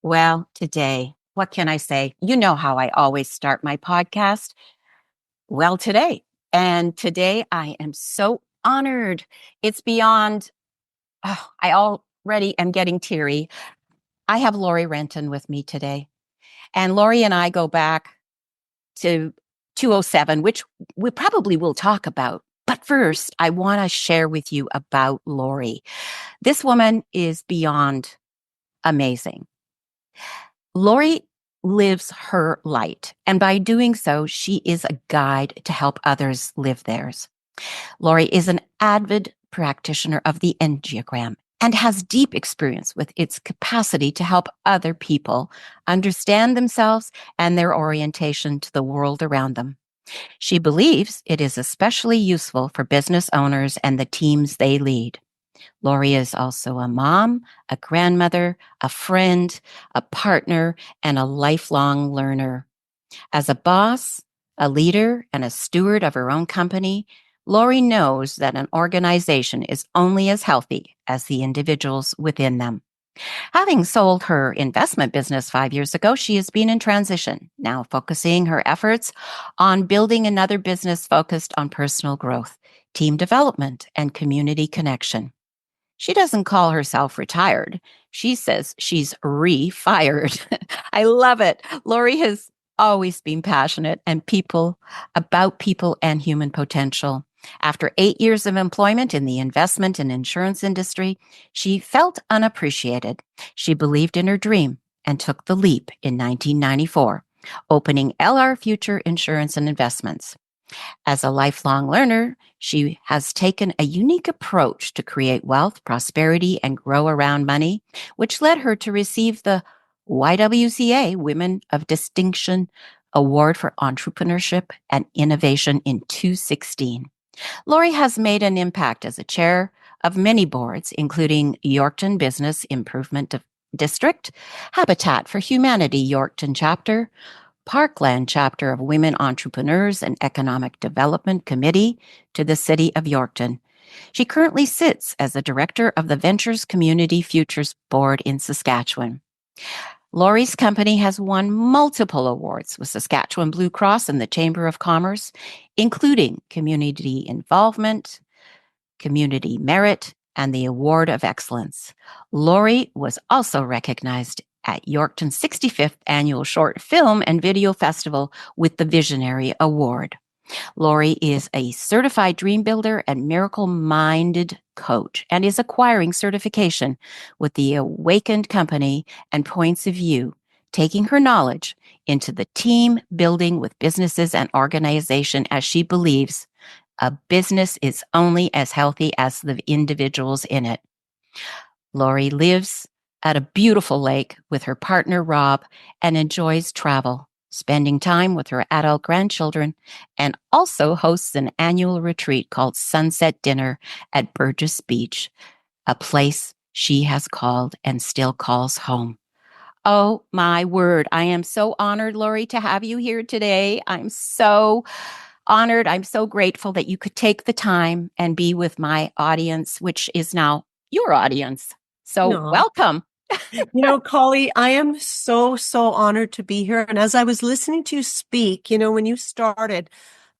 Well, today, what can I say? You know how I always start my podcast. Well, today. And today I am so honored. It's beyond, I already am getting teary. I have Laurie Renton with me today. And Laurie and I go back to 207, which we probably will talk about. But first, I want to share with you about Laurie. This woman is beyond amazing. Laurie lives her light, and by doing so, she is a guide to help others live theirs. Laurie is an avid practitioner of the Enneagram and has deep experience with its capacity to help other people understand themselves and their orientation to the world around them. She believes it is especially useful for business owners and the teams they lead. Laurie is also a mom, a grandmother, a friend, a partner, and a lifelong learner. As a boss, a leader, and a steward of her own company, Laurie knows that an organization is only as healthy as the individuals within them. Having sold her investment business 5 years ago, she has been in transition, now focusing her efforts on building another business focused on personal growth, team development, and community connection. She doesn't call herself retired. She says she's re-fired. I love it. Laurie has always been passionate and about people and human potential. After 8 years of employment in the investment and insurance industry, she felt unappreciated. She believed in her dream and took the leap in 1994, opening LR Future Insurance and Investments. As a lifelong learner, she has taken a unique approach to create wealth, prosperity, and grow around money, which led her to receive the YWCA Women of Distinction Award for Entrepreneurship and Innovation in 2016. Laurie has made an impact as a chair of many boards, including Yorkton Business Improvement District, Habitat for Humanity Yorkton Chapter, Parkland chapter of Women Entrepreneurs and Economic Development Committee to the City of Yorkton. She currently sits as the director of the Ventures Community Futures Board in Saskatchewan. Laurie's company has won multiple awards with Saskatchewan Blue Cross and the Chamber of Commerce, including Community Involvement, Community Merit, and the Award of Excellence. Laurie was also recognized at Yorkton's 65th Annual Short Film and Video Festival with the Visionary Award. Laurie is a certified dream builder and miracle-minded coach and is acquiring certification with the Awakened Company and Points of View, taking her knowledge into the team building with businesses and organization as she believes a business is only as healthy as the individuals in it. Laurie lives at a beautiful lake with her partner, Rob, and enjoys travel, spending time with her adult grandchildren, and also hosts an annual retreat called Sunset Dinner at Burgess Beach, a place she has called and still calls home. Oh, my word. I am so honored, Laurie, to have you here today. I'm so honored. I'm so grateful that you could take the time and be with my audience, which is now your audience. So No. welcome. Colli, I am so honored to be here. And as I was listening to you speak, when you started,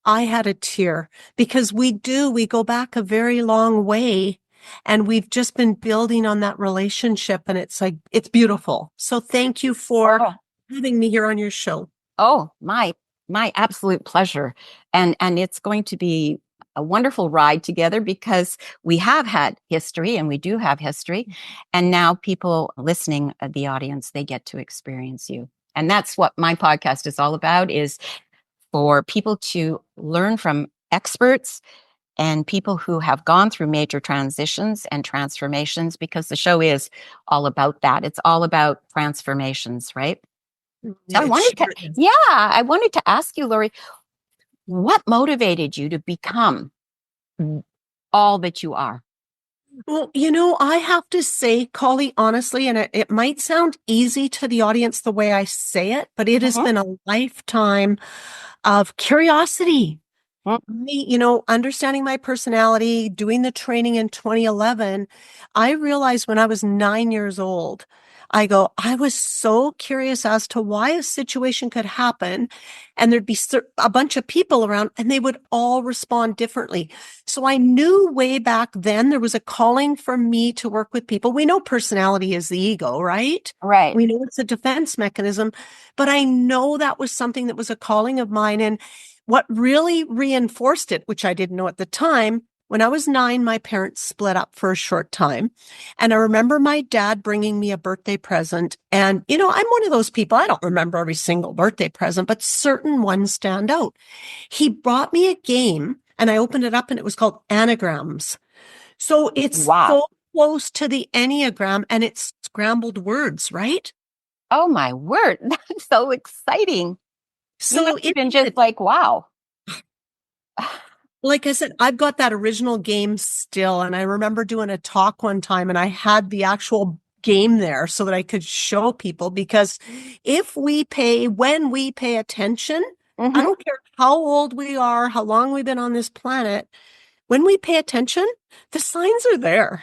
I had a tear because we go back a very long way and we've just been building on that relationship and it's beautiful. So thank you for Oh, having me here on your show. oh, my absolute pleasure. And it's going to be a wonderful ride together because we have had history and we do have history. And now people listening, the audience, they get to experience you. And that's what my podcast is all about, is for people to learn from experts and people who have gone through major transitions and transformations, because the show is all about that. It's all about transformations, right? So Yeah, it sure is. I wanted to ask you, Laurie, what motivated you to become all that you are? Well, I have to say, Colli, honestly, and it might sound easy to the audience the way I say it, but it has Mhm. been a lifetime of curiosity. Mm. Me, understanding my personality, doing the training in 2011, I realized when I was 9 years old, I go, I was so curious as to why a situation could happen and there'd be a bunch of people around and they would all respond differently. So I knew way back then there was a calling for me to work with people. We know personality is the ego, right? Right. We know it's a defense mechanism, but I know that was something that was a calling of mine. And what really reinforced it, which I didn't know at the time, when I was 9, my parents split up for a short time. And I remember my dad bringing me a birthday present. And, I'm one of those people, I don't remember every single birthday present, but certain ones stand out. He brought me a game and I opened it up and it was called Anagrams. So it's Wow. so close to the Enneagram and it's scrambled words, right? Oh my word. That's so exciting. You must So have it been just did. like, wow. Like I said, I've got that original game still. And I remember doing a talk one time and I had the actual game there so that I could show people because when we pay attention, I Hmm. don't care how old we are, how long we've been on this planet, when we pay attention, the signs are there.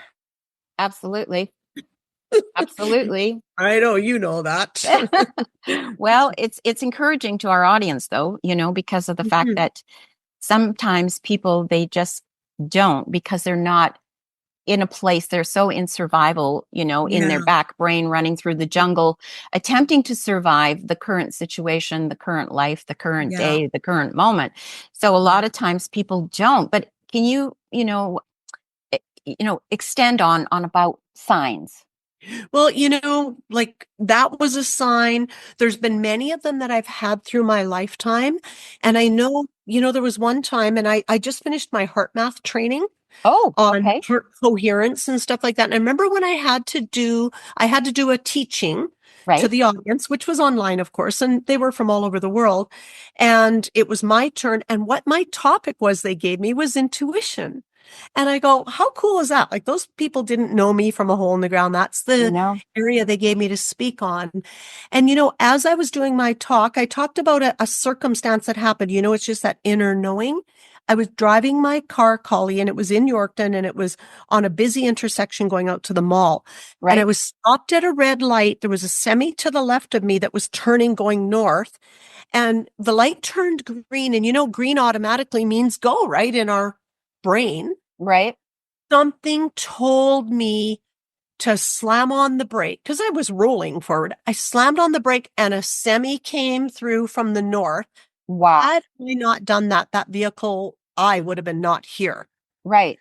Absolutely. Absolutely. I know, you know that. Well, it's encouraging to our audience though, because of the fact Mhm. that sometimes people they just don't because they're not in a place they're so in survival, in their Yeah. back brain running through the jungle, attempting to survive the current situation, the current life, the current Yeah. day, the current moment. So a lot of times people don't. But can you, extend on about signs? Well, like that was a sign. There's been many of them that I've had through my lifetime. And I know, there was one time and I just finished my heart math training Oh, on okay. heart coherence and stuff like that. And I remember when I had to do a teaching to Right. the audience, which was online, of course, and they were from all over the world. And it was my turn. And what my topic was they gave me was intuition. And I go, how cool is that? Like those people didn't know me from a hole in the ground. That's the No. area they gave me to speak on. And, as I was doing my talk, I talked about a circumstance that happened. It's just that inner knowing. I was driving my car, Colli, and it was in Yorkton and it was on a busy intersection going out to the mall. And I Right. was stopped at a red light. There was a semi to the left of me that was turning going north and the light turned green. And green automatically means go, right? In our brain. Right. Something told me to slam on the brake because I was rolling forward. I slammed on the brake and a semi came through from the north. Wow. Had I not done that, that vehicle, I would have been not here. Right.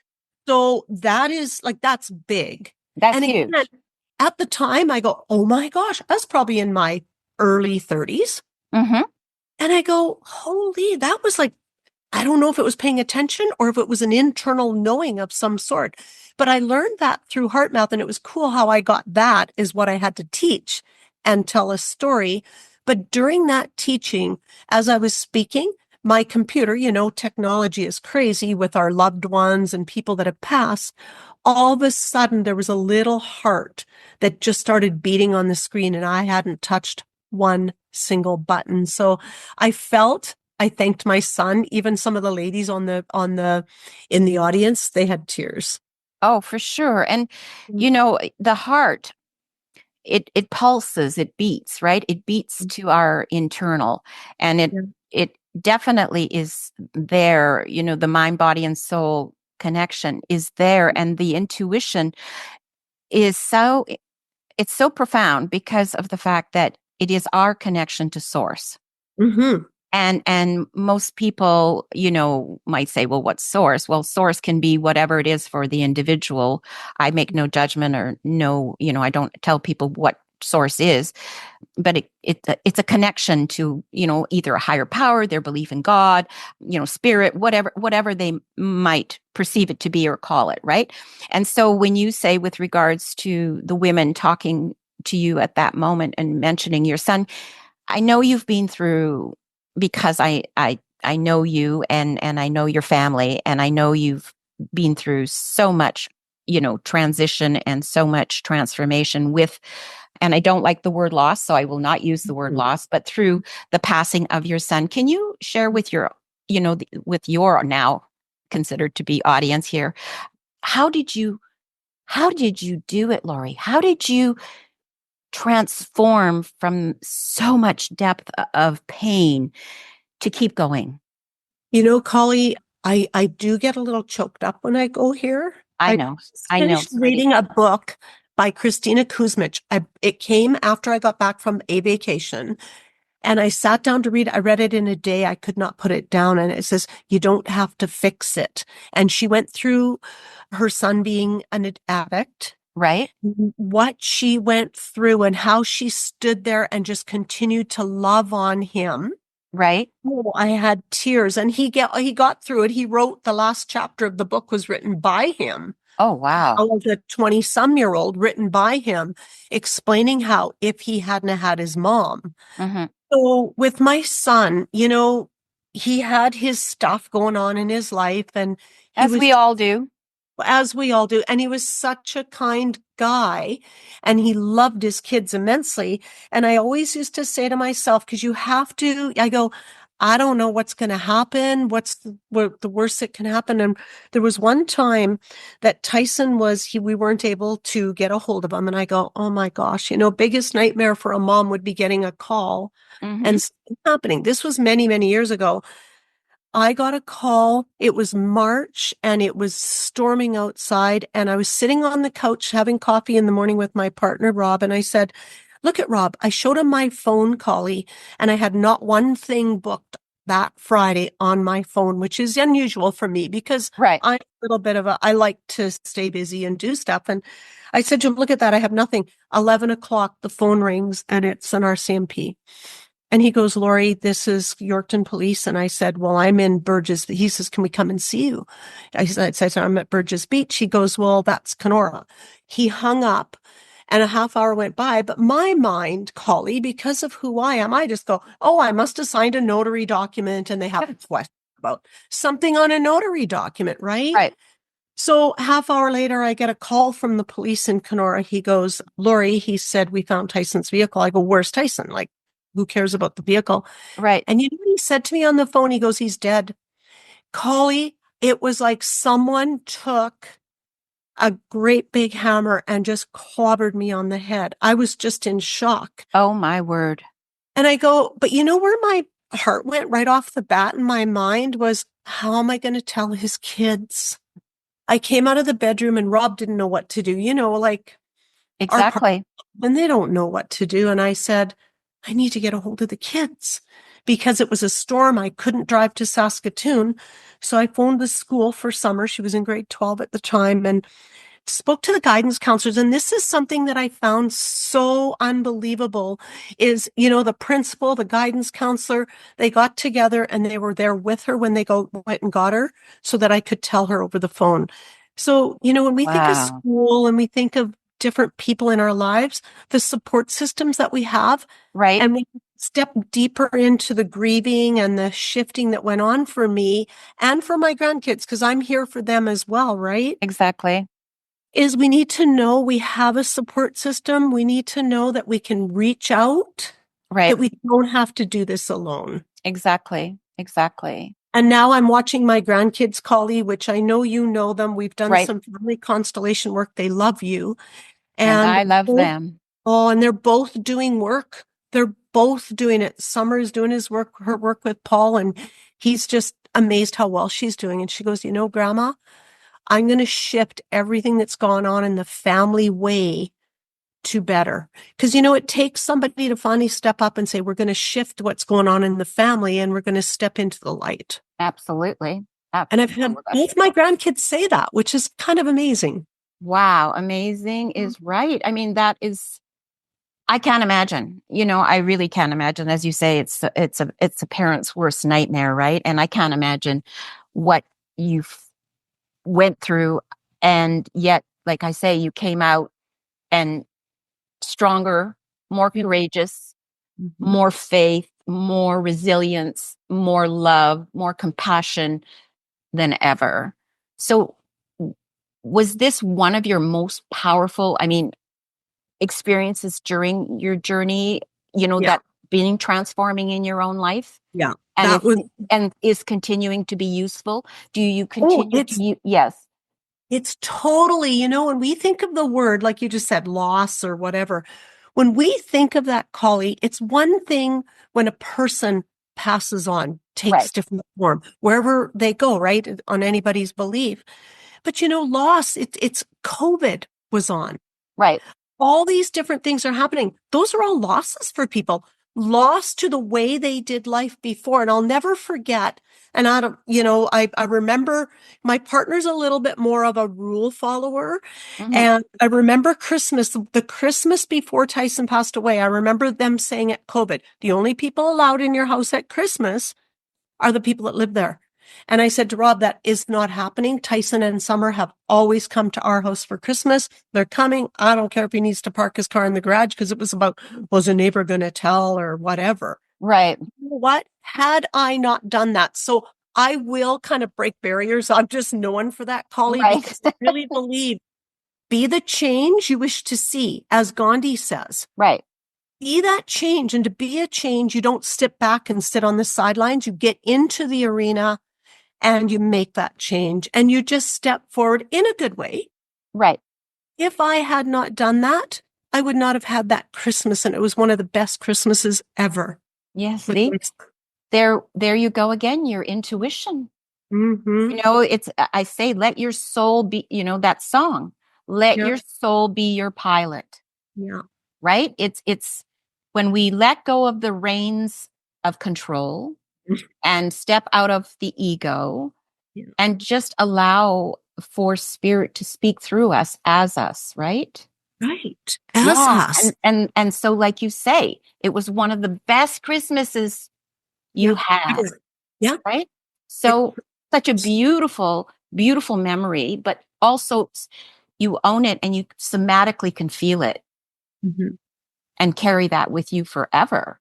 So that is like, that's big. That's And again, huge. at the time I go, oh my gosh, I was probably in my early 30s. Hmm. And I go, holy, that was like, I don't know if it was paying attention or if it was an internal knowing of some sort. But I learned that through heart math, and it was cool how I got that is what I had to teach and tell a story. But during that teaching, as I was speaking, my computer, technology is crazy with our loved ones and people that have passed. All of a sudden, there was a little heart that just started beating on the screen, and I hadn't touched one single button. So I thanked my son, even some of the ladies in the audience, they had tears. Oh, for sure. And Mm. the heart, it pulses, it beats, right? It beats to our internal, and it Yeah. it definitely is there. The mind, body, and soul connection is there, and the intuition is it's so profound because of the fact that it is our connection to source. Mm-hmm. And most people, might say, well, what's source? Well, source can be whatever it is for the individual. I make no judgment or no, I don't tell people what source is, but it's a connection to, either a higher power, their belief in God, spirit, whatever they might perceive it to be or call it, right? And so when you say with regards to the women talking to you at that moment and mentioning your son, I know you've been through because I know you and I know your family and I know you've been through so much, transition and so much transformation with, and I don't like the word loss, so I will not use the word loss, but through the passing of your son. Can you share with with your now considered to be audience here, how did you how did you do it, Laurie? How did you transform from so much depth of pain to keep going? Collie, I do get a little choked up when I go here. I I know. just I know, finished sweetie. reading a book by Christina Kuzmich. It came after I got back from a vacation. And I sat down to read. I read it in a day. I could not put it down. And it says, you don't have to fix it. And she went through her son being an addict, Right? what she went through and how she stood there and just continued to love on him. Right? Oh, I had tears, and he got through it. He wrote the last chapter of the book was written by him. Oh, wow. I was a 20-some-year-old written by him, explaining how if he hadn't had his mom. Hmm. So with my son, he had his stuff going on in his life, and he As was, we all do. as we all do, and he was such a kind guy, and he loved his kids immensely. And I always used to say to myself, because I go, I don't know what's going to happen. What the worst that can happen? And there was one time that we weren't able to get a hold of him. And I go, oh my gosh, biggest nightmare for a mom would be getting a call Hmm. and something happening. This was many, many years ago. I got a call. It was March and it was storming outside. And I was sitting on the couch having coffee in the morning with my partner, Rob. And I said, look at Rob. I showed him my phone, Colli, and I had not one thing booked that Friday on my phone, which is unusual for me because Right. I'm a little bit I like to stay busy and do stuff. And I said to him, look at that. I have nothing. 11 o'clock, the phone rings and it's an RCMP. And he goes, Laurie, this is Yorkton Police. And I said, well, I'm in Burgess. He says, can we come and see you? I said, I'm at Burgess Beach. He goes, well, that's Kenora. He hung up and a half hour went by. But my mind, Colli, because of who I am, I just go, oh, I must have signed a notary document and they have a question about something on a notary document, right? Right. So half hour later, I get a call from the police in Kenora. He goes, Laurie, he said, we found Tyson's vehicle. I go, where's Tyson? Like, who cares about the vehicle? Right. And you know what he said to me on the phone? He goes, he's dead. Colli, it was like someone took a great big hammer and just clobbered me on the head. I was just in shock. Oh, my word. And I go, but you know where my heart went right off the bat in my mind was, how am I going to tell his kids? I came out of the bedroom and Rob didn't know what to do, like our partner, Exactly. when they don't know what to do. And I said, I need to get a hold of the kids because it was a storm. I couldn't drive to Saskatoon. So I phoned the school for summer. She was in grade 12 at the time and spoke to the guidance counselors. And this is something that I found so unbelievable is, the principal, the guidance counselor, they got together and they were there with her when went and got her so that I could tell her over the phone. So, when we think of Wow. school and we think of different people in our lives, the support systems that we have, Right. and we step deeper into the grieving and the shifting that went on for me and for my grandkids, because I'm here for them as well, right? Exactly. Is we need to know we have a support system. We need to know that we can reach out, Right. that we don't have to do this alone. Exactly. Exactly. And now I'm watching my grandkids, Colli, which I know you know them. We've done Right. some family constellation work. They love you. And And I love them. and they're both doing work. They're both doing it. Summer is doing her work with Paul, and he's just amazed how well she's doing. And she goes, Grandma, I'm going to shift everything that's gone on in the family way to better. Because, it takes somebody to finally step up and say, we're going to shift what's going on in the family and we're going to step into the light. Absolutely. And I've had Absolutely. both my grandkids say that, which is kind of amazing. Wow. Amazing is right. I mean, I can't imagine, I really can't imagine. As you say, it's a parent's worst nightmare, right? And I can't imagine what you went through. And yet, like I say, you came out and stronger, more courageous, Mm-hmm. more faith, more resilience, more love, more compassion than ever. So was this one of your most powerful, experiences during your journey, Yeah. that being transforming in your own life? Yeah. And That was, is continuing to be useful? Do you oh, continue to yes. it's totally, when we think of the word, like you just said, loss or whatever, when we think of that, Colli, it's one thing when a person passes on, Right. takes different form, wherever they go, right? On anybody's belief. But loss, it's COVID was on. Right. All these different things are happening. Those are all losses for people, lost to the way they did life before. And I'll never forget. And I don't, I remember my partner's a little bit more of a rule follower. Mm-hmm. And I remember Christmas, the Christmas before Tyson passed away. I remember them saying at COVID, the only people allowed in your house at Christmas are the people that live there. And I said to Rob, that is not happening. Tyson and Summer have always come to our house for Christmas. They're coming. I don't care if he needs to park his car in the garage because it was about, was a neighbor going to tell or whatever? Right. You know what? Had I not done that? So I will kind of break barriers. I'm just known for that, Colli, Right. because I really believe be the change you wish to see, as Gandhi says. Right. Be that change. And to be a change, you don't step back and sit on the sidelines. You get into the arena and you make that change and you just step forward in a good way. Right. If I had not done that, I would not have had that Christmas. And it was one of the best Christmases ever. Yes. See, there you go again, your intuition. Mm-hmm. I say, let your soul be, that song, let Yeah. your soul be your pilot. Yeah. Right. It's when we let go of the reins of control and step out of the ego Yeah. and just allow for spirit to speak through us as us, right? Right. As Yeah. us. And so, like you say, it was one of the best Christmases you had, Yeah. right? So such a beautiful, beautiful memory, but also you own it and you somatically can feel it Mm-hmm. and carry that with you forever.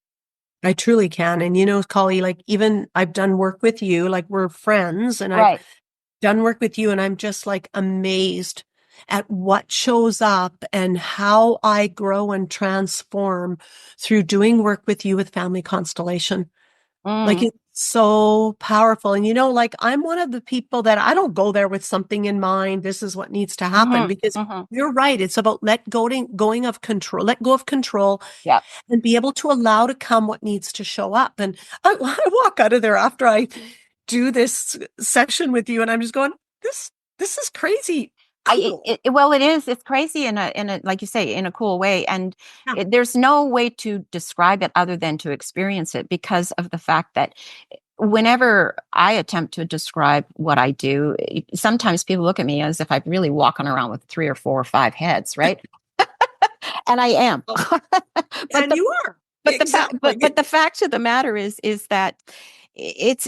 I truly can. And Colli, like even I've done work with you, like we're friends and I've Right. done work with you and I'm just like amazed at what shows up and how I grow and transform through doing work with you with Family Constellation. Like Mm. it's so powerful. And like I'm one of the people that I don't go there with something in mind. This is what needs to happen Mm-hmm. because Mm-hmm. you're right. It's about going of control, let go of control Yeah. and be able to allow to come what needs to show up. And I walk out of there after I do this session with you and I'm just going, this is crazy. Cool. Well, it is. It's crazy in a, like you say, in a cool way. And Yeah. there's no way to describe it other than to experience it because of the fact that whenever I attempt to describe what I do, sometimes people look at me as if I'm really walking around with 3 or 4 or 5 heads, right? And I am. But And you are. Exactly. but the fact of the matter is that it's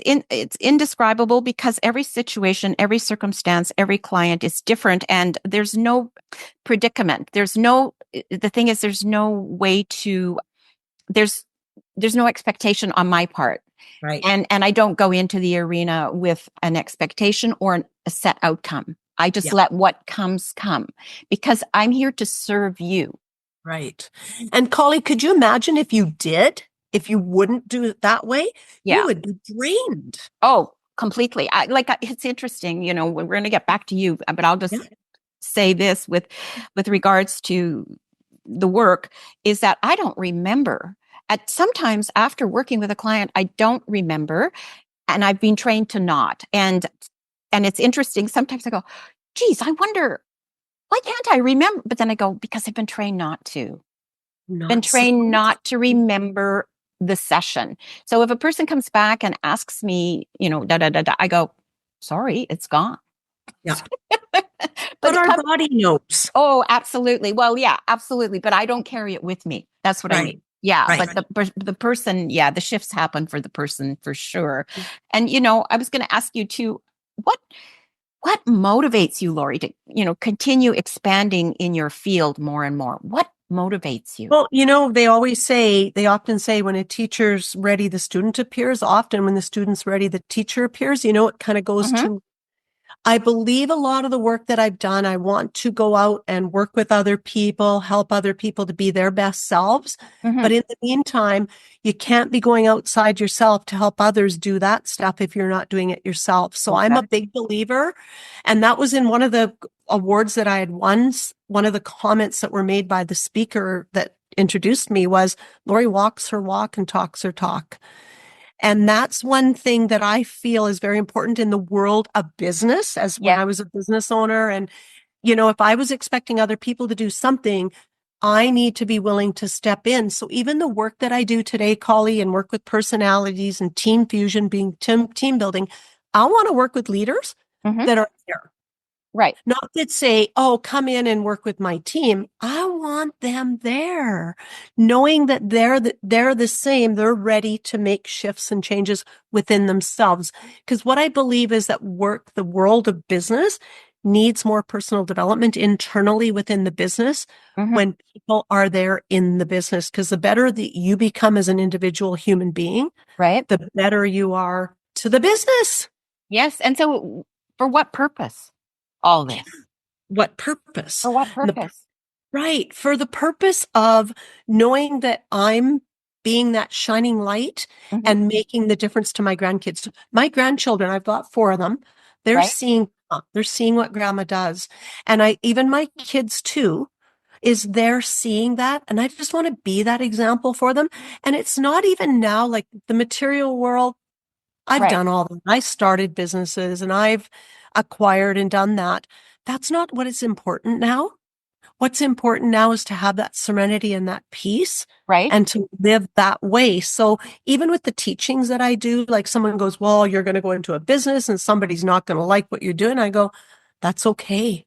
indescribable because every situation, every circumstance, every client is different, and there's no predicament. The thing is, there's no way to there's there's no expectation on my part, Right. and I don't go into the arena with an expectation or a set outcome. I just Yeah. let what comes come because I'm here to serve you. Right. And Colli, could you imagine if you wouldn't do it that way, you Yeah. would be drained. Oh, completely. It's interesting, we're going to get back to you, but I'll just Yeah. say this with regards to the work is that I don't remember. At sometimes after working with a client, I don't remember, and I've been trained to not. And it's interesting. Sometimes I go, geez, I wonder, why can't I remember? But then I go, because I've been trained not to. Been Not trained supposed not to remember the session. So if a person comes back and asks me, da da da da, I go, sorry, it's gone. Yeah. But our body knows. oh, absolutely. Well, yeah, absolutely. But I don't carry it with me. That's what I Right. mean. Yeah, Right. but the person, yeah, the shifts happen for the person for sure. And I was going to ask you too, what motivates you, Laurie, to continue expanding in your field more and more? What motivates you? Well, they often say when a teacher's ready, the student appears. Often when the student's ready, the teacher appears. It kind of goes Mm-hmm. to, I believe a lot of the work that I've done, I want to go out and work with other people, help other people to be their best selves. Mm-hmm. But in the meantime, you can't be going outside yourself to help others do that stuff if you're not doing it yourself. So I'm a big believer. And that was in one of the awards that I had won. One of the comments that were made by the speaker that introduced me was Laurie walks her walk and talks her talk. And that's one thing that I feel is very important in the world of business, as when Yes. I was a business owner. And, if I was expecting other people to do something, I need to be willing to step in. So even the work that I do today, Colli, and work with personalities and team fusion, being team building, I want to work with leaders Mm-hmm. that are there. Right. Not that say, oh, come in and work with my team. I want them there, knowing that they're the same. They're ready to make shifts and changes within themselves. Because what I believe is that the world of business needs more personal development internally within the business Mm-hmm. when people are there in the business. Because the better that you become as an individual human being, Right. the better you are to the business. Yes. And so for what purpose? All this. What purpose? For what And purpose? right. For the purpose of knowing that I'm being that shining light Mm-hmm. and making the difference to my grandkids. My grandchildren, I've got 4 of them. Right. They're seeing what grandma does. And even my kids too, they're seeing that. And I just want to be that example for them. And it's not even now like the material world. I've Right. done all that. I started businesses and I've acquired and done that. That's not what is important now. What's important now is to have that serenity and that peace Right. and to live that way. So even with the teachings that I do, like someone goes, well, you're going to go into a business and somebody's not going to like what you're doing. I go, that's okay.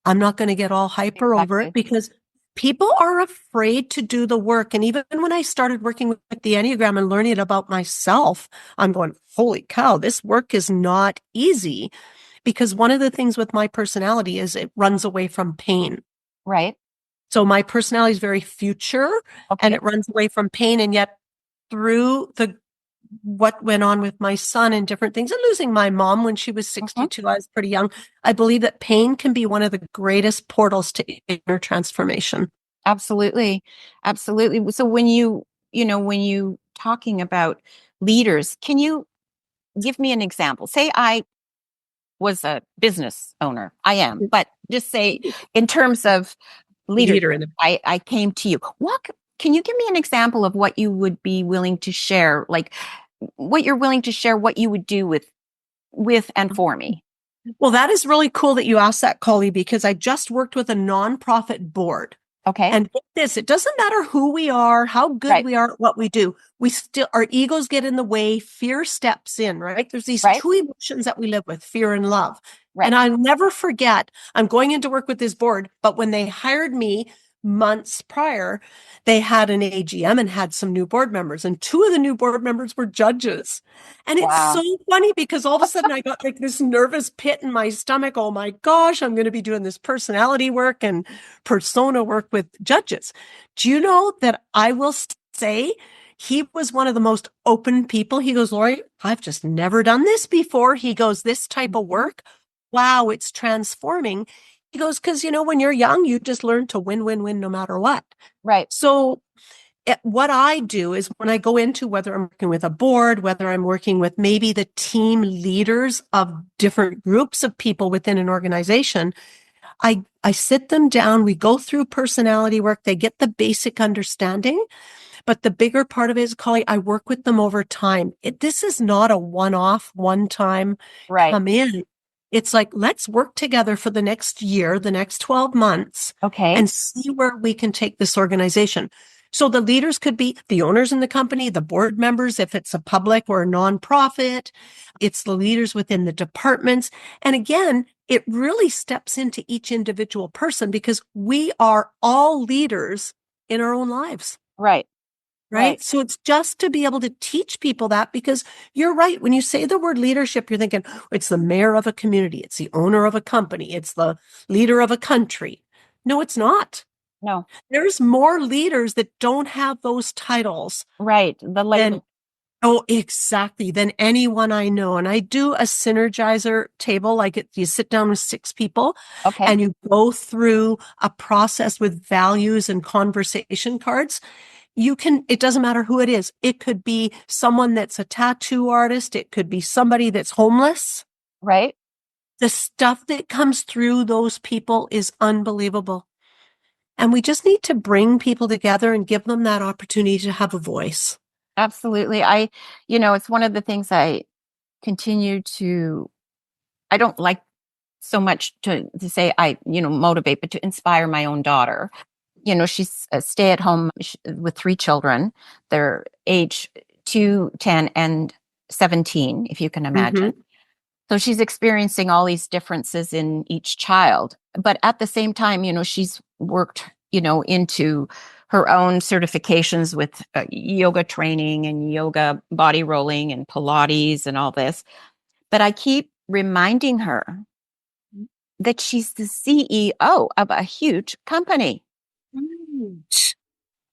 I'm not going to get all hyper over it Exactly. because people are afraid to do the work. And even when I started working with the Enneagram and learning about myself, I'm going, holy cow, this work is not easy. Because one of the things with my personality is it runs away from pain. Right. So my personality is very future and Okay. it runs away from pain. And yet through what went on with my son and different things and losing my mom when she was Mm-hmm. 62, I was pretty young. I believe that pain can be one of the greatest portals to inner transformation. Absolutely. Absolutely. So when you talking about leaders, can you give me an example? Say I was a business owner. I am, but just say in terms of Leader leadership, in it. I came to you. Can you give me an example of what you would be willing to share? Like what you're willing to share, what you would do with and for me. Well, that is really cool that you asked that, Colli, because I just worked with a nonprofit board. Okay. And get this, it doesn't matter who we are, how good Right. we are at what we do. Our egos get in the way. Fear steps in, right? There's these Right. two emotions that we live with, fear and love. Right. And I'll never forget, I'm going into work with this board, but when they hired me months prior, they had an AGM and had some new board members, and 2 of the new board members were judges. And it's Wow. so funny because all of a sudden I got like this nervous pit in my stomach. Oh my gosh, I'm going to be doing this personality work and persona work with judges. Do you know that I will say he was one of the most open people? He goes, Laurie, I've just never done this before. He goes, this type of work, wow, it's transforming. He goes, because, when you're young, you just learn to win, win, win, no matter what. Right. So what I do is when I go into whether I'm working with a board, whether I'm working with maybe the team leaders of different groups of people within an organization, I sit them down. We go through personality work. They get the basic understanding. But the bigger part of it is, Colli, I work with them over time. This is not a one-off, one-time Right. come in. It's like, let's work together for the next year, the next 12 months, Okay. and see where we can take this organization. So the leaders could be the owners in the company, the board members, if it's a public or a nonprofit. It's the leaders within the departments. And again, it really steps into each individual person because we are all leaders in our own lives. Right. Right. Right. So it's just to be able to teach people that because you're right. When you say the word leadership, you're thinking it's the mayor of a community. It's the owner of a company. It's the leader of a country. No, it's not. No. There's more leaders that don't have those titles Right. The label. exactly, than anyone I know. And I do a synergizer table, you sit down with 6 people Okay. and you go through a process with values and conversation cards. It doesn't matter who it is. It could be someone that's a tattoo artist. It could be somebody that's homeless. Right. The stuff that comes through those people is unbelievable. And we just need to bring people together and give them that opportunity to have a voice. Absolutely. It's one of the things I continue to, I don't like so much to say motivate, but to inspire my own daughter. She's a stay-at-home with 3 children. They're age 2, 10, and 17, if you can imagine. Mm-hmm. So she's experiencing all these differences in each child. But at the same time, she's worked, into her own certifications with yoga training and yoga body rolling and Pilates and all this. But I keep reminding her that she's the CEO of a huge company. Mm.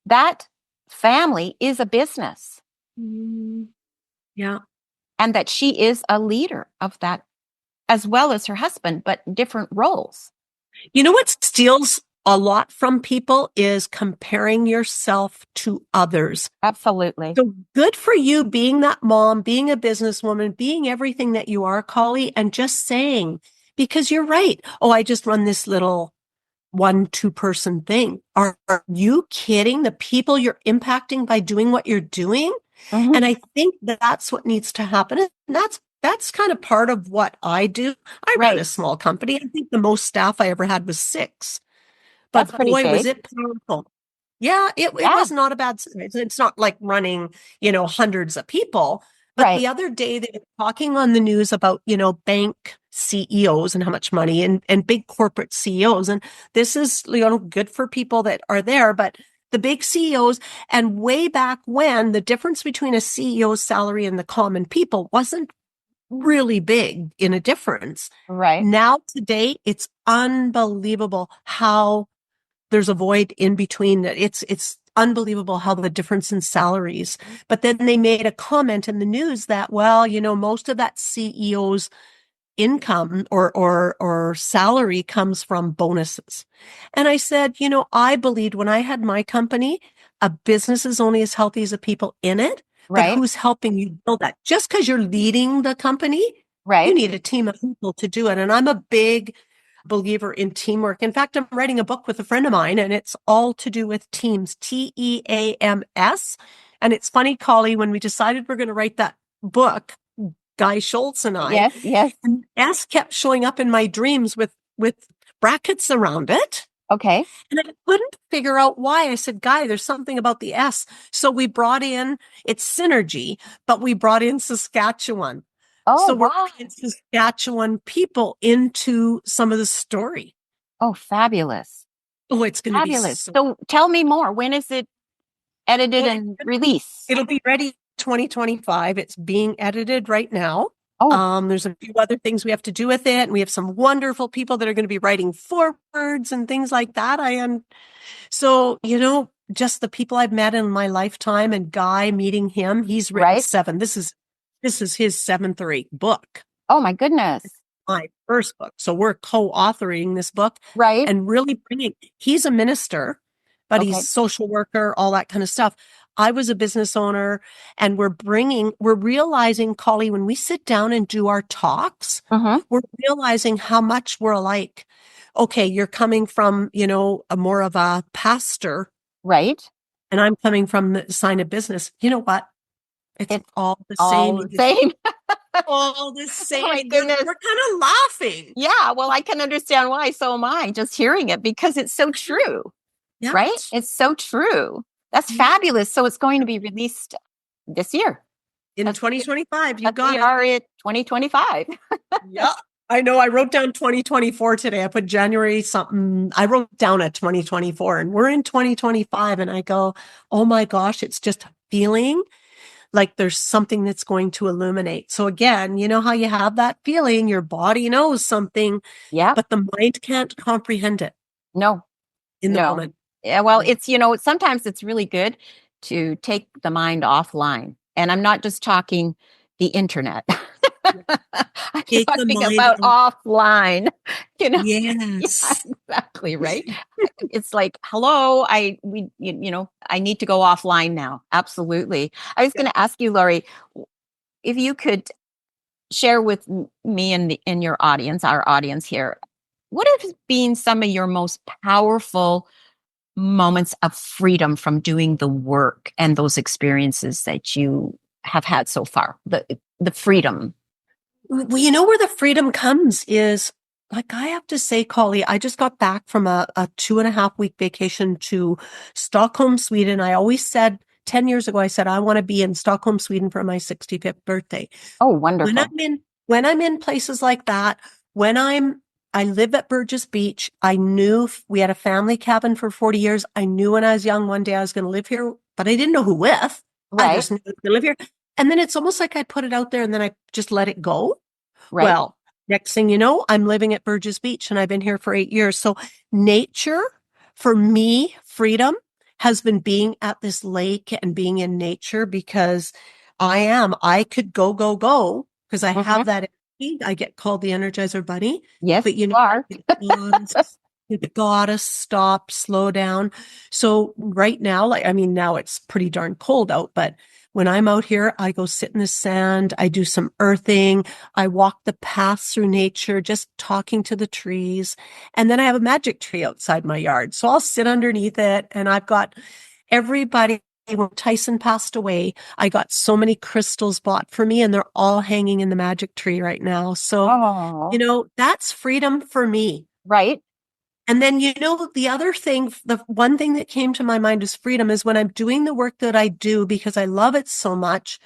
That family is a business. Mm. Yeah. And that she is a leader of that, as well as her husband, but different roles. You know what steals a lot from people is comparing yourself to others. Absolutely. So good for you being that mom, being a businesswoman, being everything that you are, Colli, and just saying, because you're right. Oh, I just run this little 1-2 person thing. Are you kidding? The people you're impacting by doing what you're doing? Mm-hmm. And I think that's what needs to happen. And that's kind of part of what I do. I run a small company. I think the most staff I ever had was 6. That's But pretty boy, was big. it powerful. Yeah, it Yeah. was not a bad size. It's not like running, hundreds of people. But Right. the other day they were talking on the news about, bank CEOs and how much money and big corporate CEOs. And this is, good for people that are there, but the big CEOs and way back when the difference between a CEO's salary and the common people wasn't really big in a difference. Right. Now today, it's unbelievable how there's a void in between. It's unbelievable how the difference in salaries. But then they made a comment in the news that, well, most of that CEO's income or salary comes from bonuses. And I said, I believed when I had my company, a business is only as healthy as the people in it, but Right. who's helping you build that? Just because you're leading the company, you Right. need a team of people to do it. And I'm a big believer in teamwork. In fact, I'm writing a book with a friend of mine, and it's all to do with teams, TEAMS. And it's funny, Colli, when we decided we're going to write that book, Guy Schultz and I, Yes. Yes. and S kept showing up in my dreams with brackets around it. Okay. And I couldn't figure out why. I said, Guy, there's something about the S. So we brought in, it's synergy, but we brought in Saskatchewan. Oh, So we're wow. bringing Saskatchewan people into some of the story. Oh, fabulous. Oh, it's going to be Fabulous. so. So tell me more. When is it edited and released? It'll be ready 2025. It's being edited right now. Oh, There's a few other things we have to do with it. And we have some wonderful people that are going to be writing forewords and things like that. So, just the people I've met in my lifetime and Guy meeting him, he's written right. 7. This is his 7th or 8th book. Oh, my goodness. My first book. So we're co-authoring this book Right. and really he's a minister, but Okay. he's social worker, all that kind of stuff. I was a business owner, and we're realizing, Colli, when we sit down and do our talks, Mm-hmm. we're realizing how much we're alike. Okay, you're coming from, a more of a pastor, Right. and I'm coming from the sign of business. You know what? It's It's all the all same. the same. All the same. Oh, my We're goodness. kind of laughing. Yeah. Well, I can understand why. So am I, just hearing it, because it's so true. Yeah. Right. It's so true. That's fabulous. So it's going to be released this year. In As 2025, you as got we it. are at 2025. Yeah. I know. I wrote down 2024 today. I put January something. I wrote down a 2024, and we're in 2025. And I go, oh my gosh, it's just a feeling like there's something that's going to illuminate. So again, you know how you have that feeling, your body knows something, Yeah. but the mind can't comprehend it No. in the No. moment. Yeah. Well, it's, sometimes it's really good to take the mind offline. And I'm not just talking the internet. I'm Take the talking mind about off. offline. Yeah, Yes. exactly, right? It's like, hello, I need to go offline now. Absolutely. I was going to ask you, Laurie, if you could share with me and in your audience, our audience here, what have been some of your most powerful moments of freedom from doing the work and those experiences that you have had so far? The freedom. Well, you know where the freedom comes is, like, I have to say, Colli, I just got back from a 2.5 week vacation to Stockholm, Sweden. I always said 10 years ago, I said, I want to be in Stockholm, Sweden for my 65th birthday. Oh, When wonderful. I'm in places like that, when I live at Burgess Beach. I knew we had a family cabin for 40 years. I knew when I was young, one day I was going to live here, but I didn't know who with. I Right, just knew I was going to live here. And then it's almost like I put it out there and then I just let it go. right. Well, next thing you know, I'm living at Burgess Beach and I've been here for 8 years. So nature, for me, freedom has been being at this lake and being in nature because I could go because I Hmm. have that energy. I get called the Energizer Bunny, Yes, but you are. you gotta stop, slow down. So right now, like, I mean, now it's pretty darn cold out, but when I'm out here, I go sit in the sand. I do some earthing. I walk the paths through nature, just talking to the trees. And then I have a magic tree outside my yard. So I'll sit underneath it and I've got everybody. When Tyson passed away, I got so many crystals bought for me and they're all hanging in the magic tree right now. So, Oh, that's freedom for me. right, And then, the other thing, the one thing that came to my mind is freedom is when I'm doing the work that I do because I love it so much,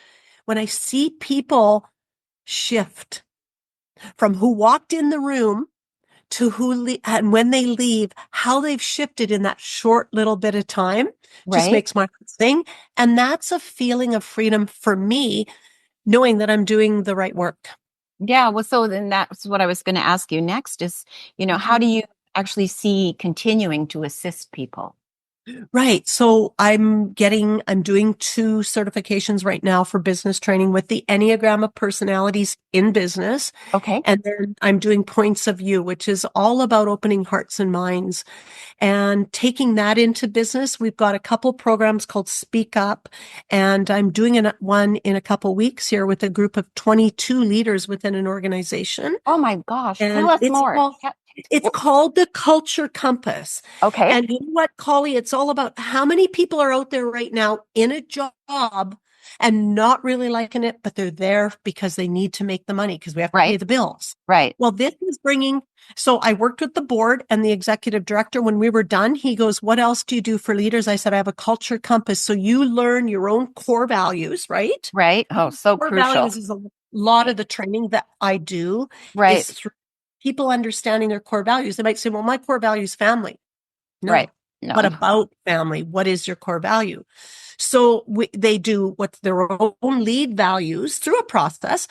when I see people shift from who walked in the room to and when they leave, how they've shifted in that short little bit of time just right. makes my heart sing. And that's a feeling of freedom for me, knowing that I'm doing the right work. Yeah. Well, so then that's what I was going to ask you next is, how do you actually see continuing to assist people? Right. So I'm doing 2 certifications right now for business training with the Enneagram of personalities in business. Okay. And then I'm doing points of view, which is all about opening hearts and minds and taking that into business. We've got a couple programs called Speak Up, and I'm doing one in a couple weeks here with a group of 22 leaders within an organization. Oh my gosh. Tell And us more. it's called the Culture Compass. Okay. And you know what, Colli? It's all about how many people are out there right now in a job and not really liking it, but they're there because they need to make the money because we have to pay Right. the bills. Right. Well, this is so I worked with the board and the executive director. When we were done, he goes, "What else do you do for leaders?" I said, "I have a culture compass. So you learn your own core values, right?" Right. Oh, so Core crucial. values is a lot of the training that I do Right. is through people understanding their core values. They might say, well, my core value is family. Right. No. What No. about family? What is your core value? So they do what's their own lead values through a process.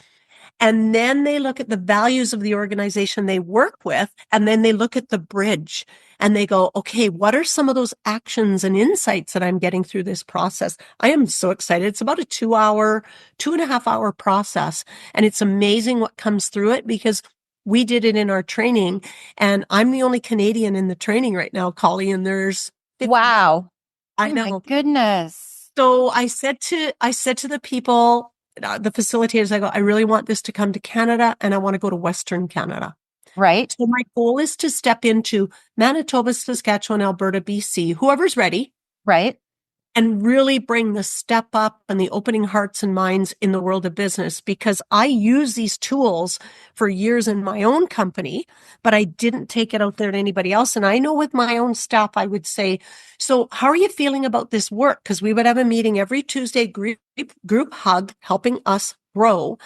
And then they look at the values of the organization they work with. And then they look at the bridge and they go, okay, what are some of those actions and insights that I'm getting through this process? I am so excited. It's about a 2.5 hour process. And it's amazing what comes through it because we did it in our training. And I'm the only Canadian in the training right now, Colli, and there's 50. Wow. I Oh my know. goodness. So I said to the people, the facilitators, I go, I really want this to come to Canada and I want to go to Western Canada. Right. So my goal is to step into Manitoba, Saskatchewan, Alberta, BC, whoever's ready, Right. and really bring the step up and the opening hearts and minds in the world of business because I use these tools for years in my own company, but I didn't take it out there to anybody else. And I know with my own staff, I would say, so how are you feeling about this work? Because we would have a meeting every Tuesday, group hug, helping us grow.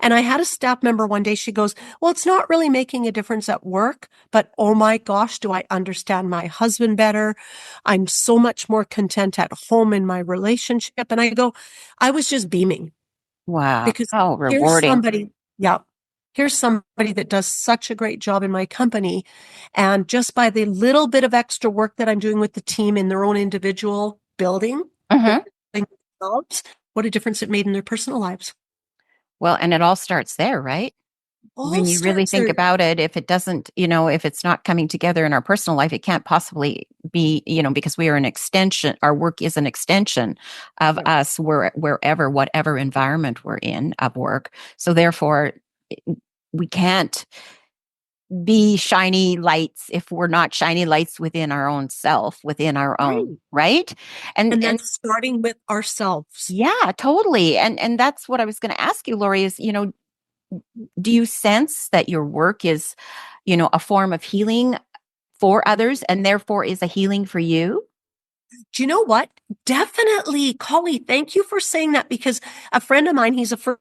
And I had a staff member one day, she goes, well, it's not really making a difference at work, but oh my gosh, do I understand my husband better? I'm so much more content at home in my relationship. And I go, I was just beaming Wow. because How here's rewarding. somebody, yeah, here's somebody that does such a great job in my company. And just by the little bit of extra work that I'm doing with the team in their own individual building, Hmm. building themselves, what a difference it made in their personal lives. Well, and it all starts there, right? All When you really starts think there. about it, if it doesn't, if it's not coming together in our personal life, it can't possibly be, because we are an extension, our work is an extension of Yeah. us wherever, whatever environment we're in of work. So therefore, we can't be shiny lights if we're not shiny lights within our own self, within our own, Right. right? And And that's starting with ourselves. yeah, totally. And that's what I was going to ask you, Laurie, is, do you sense that your work is, a form of healing for others and therefore is a healing for you? Do you know what? Definitely, Colli, thank you for saying that because a friend of mine, he's a first,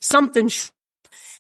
something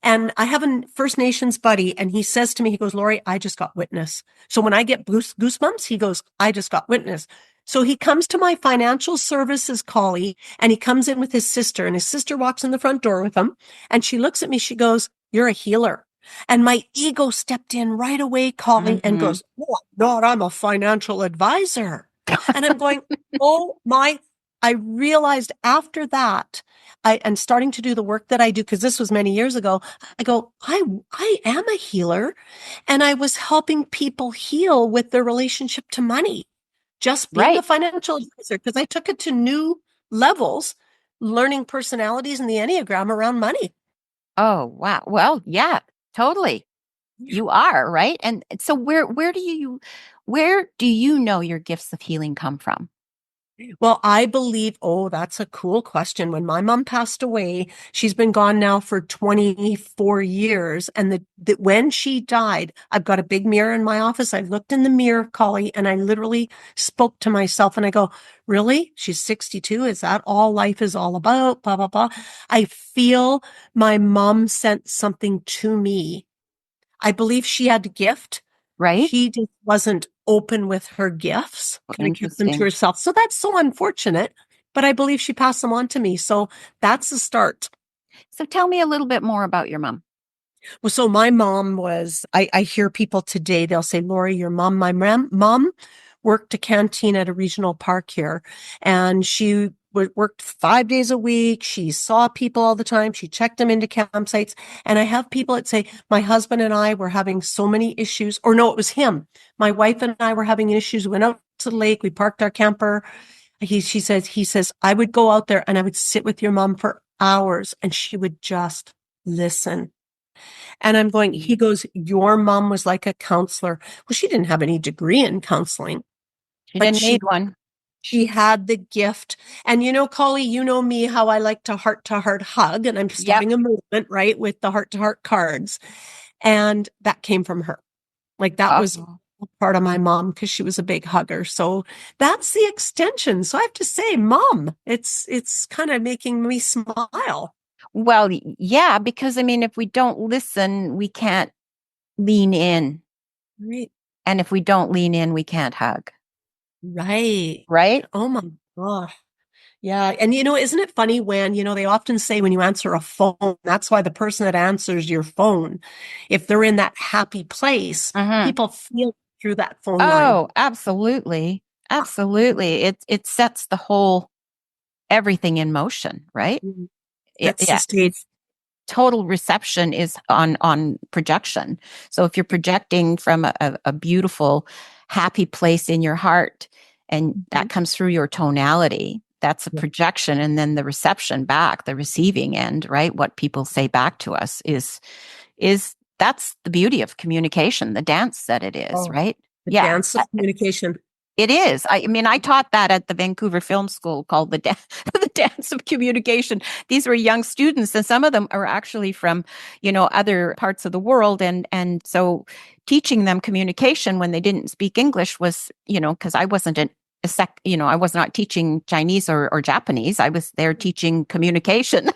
and I have a First Nations buddy, and he says to me, he goes, Laurie, I just got witness. So when I get goosebumps, he goes, I just got witness. So he comes to my financial services collie, and he comes in with his sister, and his sister walks in the front door with him. And she looks at me, she goes, you're a healer. And my ego stepped in right away, Collie, and Mm-hmm. goes, no, I'm not, I'm a financial advisor. And I'm going, oh my, I realized after that, and starting to do the work that I do, because this was many years ago, I go, I am a healer. And I was helping people heal with their relationship to money, just being a Right. financial advisor, because I took it to new levels, learning personalities in the Enneagram around money. Oh, wow. Well, yeah, totally. You are, right? And so where do you know your gifts of healing come from? Well, I believe, oh, that's a cool question. When my mom passed away, she's been gone now for 24 years. And when she died, I've got a big mirror in my office. I looked in the mirror, Collie, and I literally spoke to myself and I go, really? She's 62. Is that all life is all about? Blah, blah, blah. I feel my mom sent something to me. I believe she had a gift. Right? She just wasn't open with her gifts, Oh, kind of kept them to interesting. herself. So that's so unfortunate, but I believe she passed them on to me. So that's the start. So tell me a little bit more about your mom. Well, so my mom was, I hear people today, they'll say, Laurie, your mom, my mom worked a canteen at a regional park here, and she worked 5 days a week. She saw people all the time. She checked them into campsites. And I have people that say, my husband and I were having so many issues, or no, it was him. My wife and I were having issues. We went out to the lake. We parked our camper. He says, I would go out there and I would sit with your mom for hours and she would just listen. And I'm going, he goes, your mom was like a counselor. Well, she didn't have any degree in counseling, She but didn't she need one. she had the gift. And Collie, you know me, how I like to heart hug. And I'm Yep. starting a movement, right, with the heart cards. And that came from her. Like that was Oh. part of my mom because she was a big hugger. So that's the extension. So I have to say, mom, it's kind of making me smile. Well, yeah, because I mean, if we don't listen, we can't lean in. Right. And if we don't lean in, we can't hug. Right. Right? Oh my gosh. Yeah. And isn't it funny when, they often say when you answer a phone, that's why the person that answers your phone, if they're in that happy place, Mm-hmm. people feel through that phone line. Oh, absolutely. Absolutely. It sets the whole everything in motion, right? Mhm. That's the Yeah. stage. Total reception is on projection. So if you're projecting from a beautiful, happy place in your heart, and that Mhm. comes through your tonality, that's a Yeah. projection. And then the reception back, the receiving end, right? What people say back to us is that's the beauty of communication, the dance that it is, Oh, right? the Yeah. dance of communication. It is. I mean, I taught that at the Vancouver Film School called the dance of communication. These were young students, and some of them are actually from, other parts of the world, and so teaching them communication when they didn't speak English was, because I wasn't I was not teaching Chinese or Japanese. I was there teaching communication.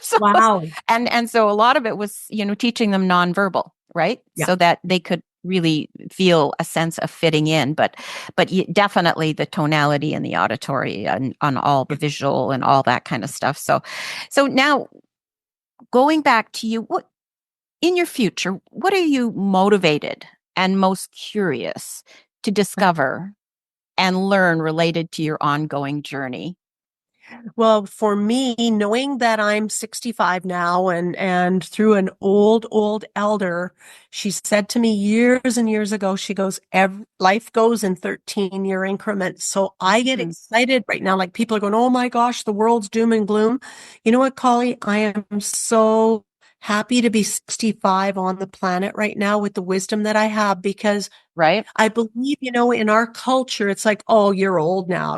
so, Wow. and so a lot of it was, teaching them nonverbal, right? Yeah. So that they could really feel a sense of fitting in, but definitely the tonality and the auditory and on all the visual and all that kind of stuff. So now going back to you, what in your future, what are you motivated and most curious to discover and learn related to your ongoing journey? Well, for me, knowing that I'm 65 now and through an old elder, she said to me years and years ago, she goes, life goes in 13-year increments. So I get Mhm. excited right now. Like people are going, oh my gosh, the world's doom and gloom. You know what, Collie? I am so happy to be 65 on the planet right now with the wisdom that I have, because Right? I believe, in our culture, it's like, oh, you're old now,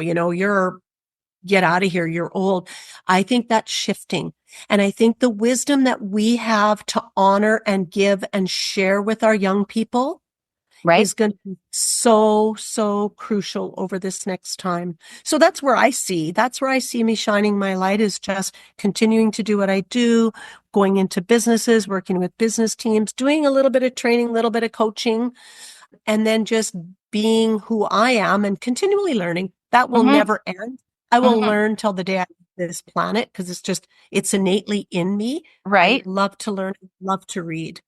get out of here, you're old. I think that's shifting. And I think the wisdom that we have to honor and give and share with our young people Right? is going to be so, so crucial over this next time. So that's where I see me shining my light, is just continuing to do what I do, going into businesses, working with business teams, doing a little bit of training, a little bit of coaching, and then just being who I am and continually learning. That will Mm-hmm. never end. I will Mm-hmm. learn till the day I leave this planet, because it's innately in me. I Right? love to learn, love to read.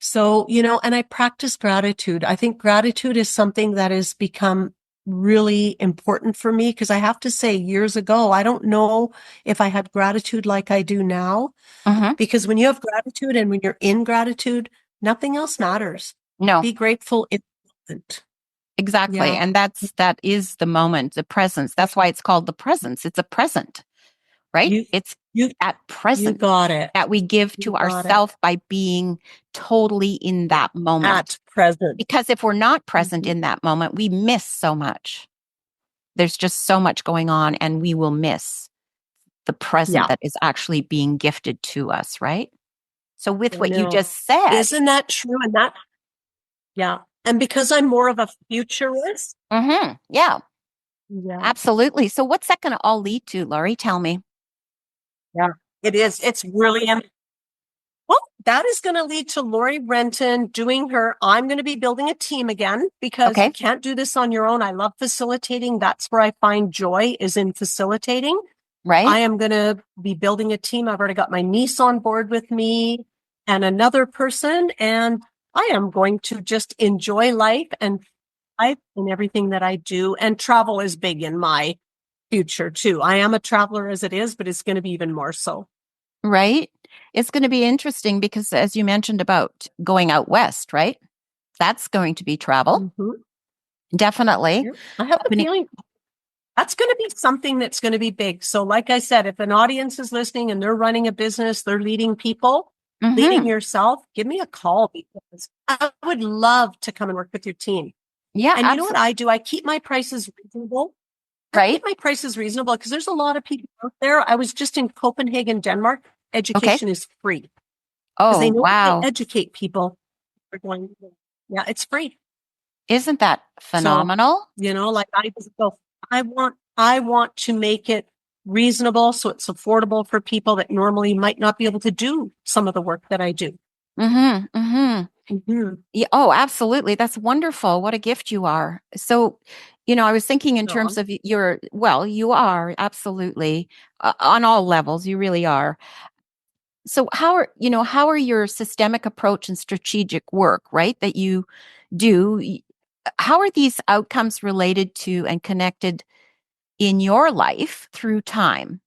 So, and I practice gratitude. I think gratitude is something that has become really important for me, because I have to say, years ago, I don't know if I had gratitude like I do now, Mm-hmm. because when you have gratitude and when you're in gratitude, nothing else matters. No, Be grateful in the moment. exactly. Yeah. And that is the moment, the presence. That's why it's called the presence. It's a present, right? You, It's you, that you present got it. that we give You to got it. ourselves by being totally in Yeah. that moment. At present. Because if we're not present Mhm. in that moment, we miss so much. There's just so much going on, and we will miss the present Yeah. that is actually being gifted to us, right? So, with I what you know. just said, Isn't that true? Yeah. And because I'm more of a futurist. yeah, Yeah. absolutely. So, what's that going to all lead to, Laurie? Tell me. Yeah. It is. It's really, well, that is going to lead to Laurie Renton doing I'm going to be building a team again, because you Okay, can't do this on your own. I love facilitating. That's where I find joy, is in facilitating. right, I am going to be building a team. I've already got my niece on board with me and another person, and I am going to just enjoy life and life in everything that I do. And travel is big in my future too. I am a traveler as it is, but it's going to be even more so. right. It's going to be interesting because, as you mentioned about going out west, right? That's going to be travel, Mhm. definitely. Yeah. I have a Opening, feeling that's going to be something that's going to be big. So, like I said, if an audience is listening and they're running a business, they're leading people, leading mm-hmm. yourself, give me a call, because I would love to come and work with your team. Yeah, And you know what absolutely. I do? I keep my prices reasonable. I keep Right. my prices reasonable because there's a lot of people out there. I was just in Copenhagen, Denmark. Okay. Education is free, because they Oh, know if they wow. educate people, they're going, yeah, it's free. Isn't that So, phenomenal? like I just go, I want to make it reasonable so it's affordable for people that normally might not be able to do some of the work that I do. Mm-hmm. Mm-hmm. Mhm. Yeah, oh, absolutely. That's wonderful. What a gift you are. So, I was thinking in terms So, of you are absolutely on all levels. You really are. So how are your systemic approach and strategic work, right, that you do? How are these outcomes related to and connected in your life through time?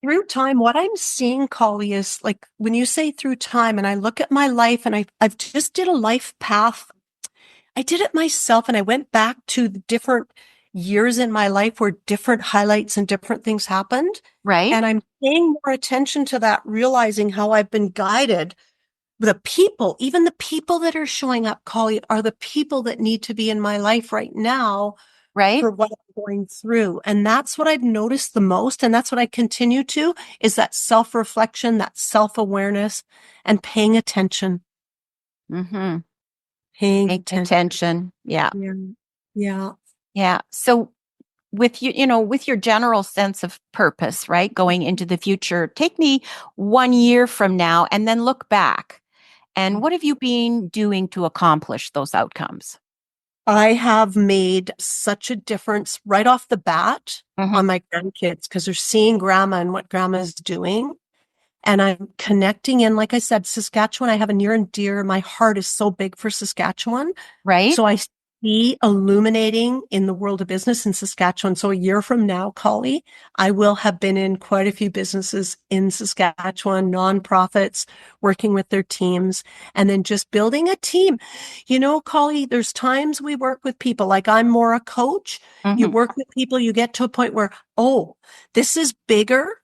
through time, what I'm seeing, Colli, is like when you say through time, and I look at my life, and I've just did a life path. I did it myself, and I went back to the different years in my life where different highlights and different things happened. Right? And I'm paying more attention to that, realizing how I've been guided. The people, even the people that are showing up, Colli, are the people that need to be in my life right now Right? for what I'm going through. And that's what I've noticed the most. And that's what I continue to, is that self-reflection, that self-awareness, and paying attention, Mm-hmm. paying Paying attention. attention. Yeah. Yeah. Yeah. Yeah. So with your general sense of purpose, right? Going into the future, take me 1 year from now and then look back. And what have you been doing to accomplish those outcomes? I have made such a difference right off the bat Hmm. on my grandkids, because they're seeing grandma and what grandma is doing. And I'm connecting in, like I said, Saskatchewan. I have a near and dear. My heart is so big for Saskatchewan. Right? So I see illuminating in the world of business in Saskatchewan. So a year from now, Colli, I will have been in quite a few businesses in Saskatchewan, nonprofits, working with their teams, and then just building a team. Colli, there's times we work with people, like I'm more a coach. You Hmm. work with people, you get to a point where, oh, this is bigger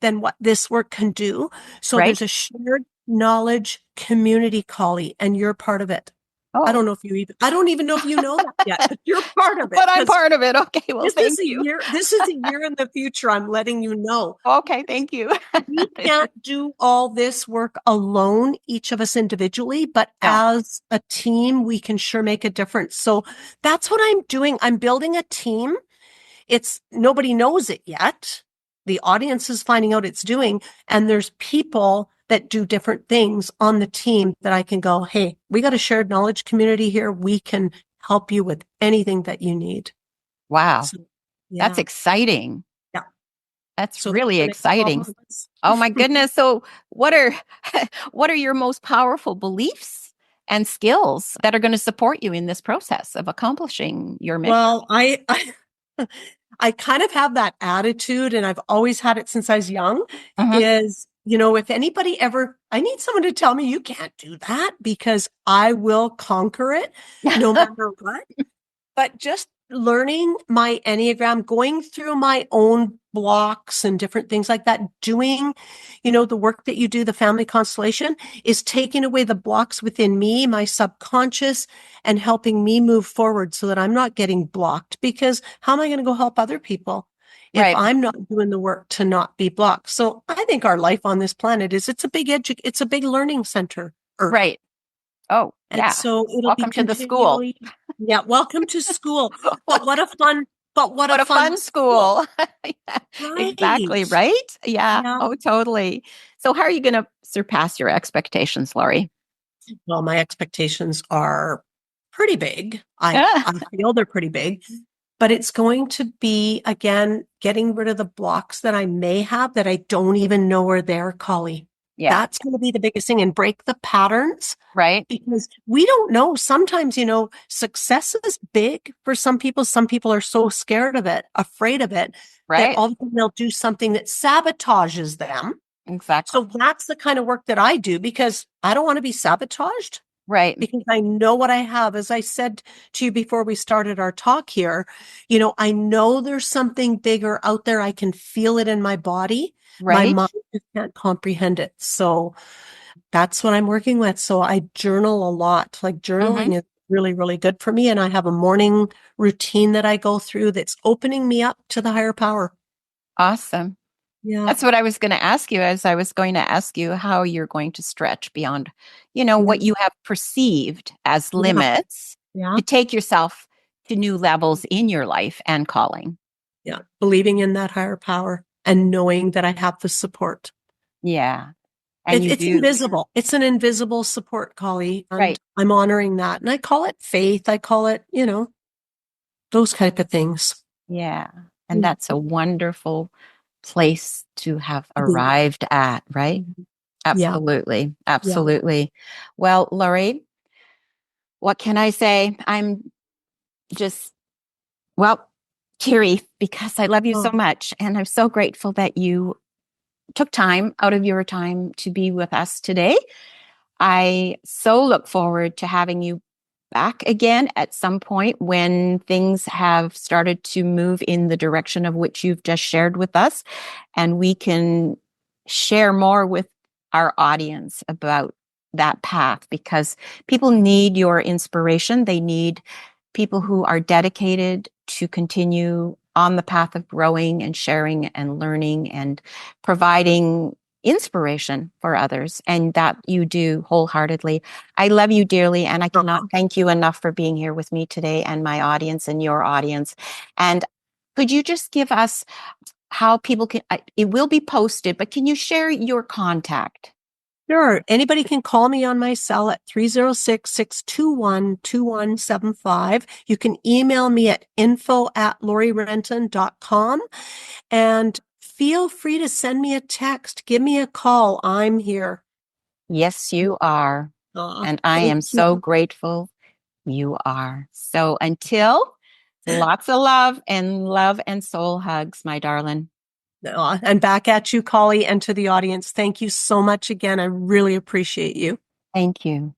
than what this work can do. So Right? there's a shared knowledge community, Colli, and you're part of it. I Oh, don't know if you even, I don't even know if you know that yet, but you're part of it but I'm because part of it. Okay. Well, thank you. this is a year in the future. I'm letting you know. Okay. Thank you. We can't do all this work alone, each of us individually, but No. as a team, we can sure make a difference. So that's what I'm doing. I'm building a team. It's nobody knows it yet. The audience is finding out it's doing, and there's people that do different things on the team that I can go, hey, we got a shared knowledge community here. We can help you with anything that you need. Wow. So, That's yeah. exciting. Yeah. That's So for really the next 12 exciting. months. Oh my goodness. So what are what are your most powerful beliefs and skills that are going to support you in this process of accomplishing your mission? Well, I kind of have that attitude, and I've always had it since I was young, Mhm. is, you know, if anybody ever, I need someone to tell me you can't do that because I will conquer it no matter what. But just learning my Enneagram, going through my own blocks and different things like that, doing, you know, the work that you do, the family constellation, is taking away the blocks within me, my subconscious, and helping me move forward so that I'm not getting blocked. Because how am I going to go help other people if Right. I'm not doing the work to not be blocked? So I think our life on this planet is, it's a big learning center, Earth. Right. Oh, And yeah. so it'll be Welcome to the school. continually, yeah, welcome to school. But what a What a fun fun school. school. Yeah, exactly, Right. right? Yeah. Yeah. Oh, totally. So how are you going to surpass your expectations, Laurie? Well, my expectations are pretty big. Yeah. I feel they're pretty big, but it's going to be, again, getting rid of the blocks that I may have that I don't even know are there, Collie. Yeah. That's going to be the biggest thing, and break the patterns. Right. Because we don't know. Sometimes, you know, success is big for some people. Some people are so scared of it, afraid of it, that Right. all of a sudden they'll do something that sabotages them. Exactly. So that's the kind of work that I do because I don't want to be sabotaged Right. because I know what I have. As I said to you before we started our talk here, you know, I know there's something bigger out there. I can feel it in my body. My Right. mind just can't comprehend it. So that's what I'm working with. So I journal a lot. Like Hmm. journaling is really, really good for me. And I have a morning routine that I go through that's opening me up to the higher power. Awesome. Yeah. That's what I was going to ask you as I was going to ask you how you're going to stretch beyond, Yeah. what you have perceived as Yeah. limits Yeah. to take yourself to new levels in your life and calling. Yeah. Believing in that higher power and knowing that I have the support. Yeah. And you It's do. invisible. It's an invisible support, Collie. And Right. I'm honoring that. And I call it faith. I call it, you know, those type of things. Yeah. And Mm. that's a wonderful place to have To be. arrived at, right? Yeah. Absolutely. Yeah. Absolutely. Well, Laurie, what can I say? I'm just, well, teary because I love you so Oh, much. And I'm so grateful that you took time out of your time to be with us today. I so look forward to having you back again at some point when things have started to move in the direction of which you've just shared with us, and we can share more with our audience about that path because people need your inspiration. They need people who are dedicated to continue on the path of growing and sharing and learning and providing inspiration for others, and that you do wholeheartedly. I love you dearly, and I cannot thank you enough for being here with me today and my audience and your audience. And could you just give us how people can, it will be posted, but can you share your contact? sure. Anybody can call me on my cell at 306-621-2175. You can email me at info@laurierenton.com and feel free to send me a text. Give me a call. I'm here. Yes, you are. And I Thank am so you. grateful you are. So until, lots of love and soul hugs, my darling. And back at you, Collie, and to the audience. Thank you so much again. I really appreciate you. Thank you.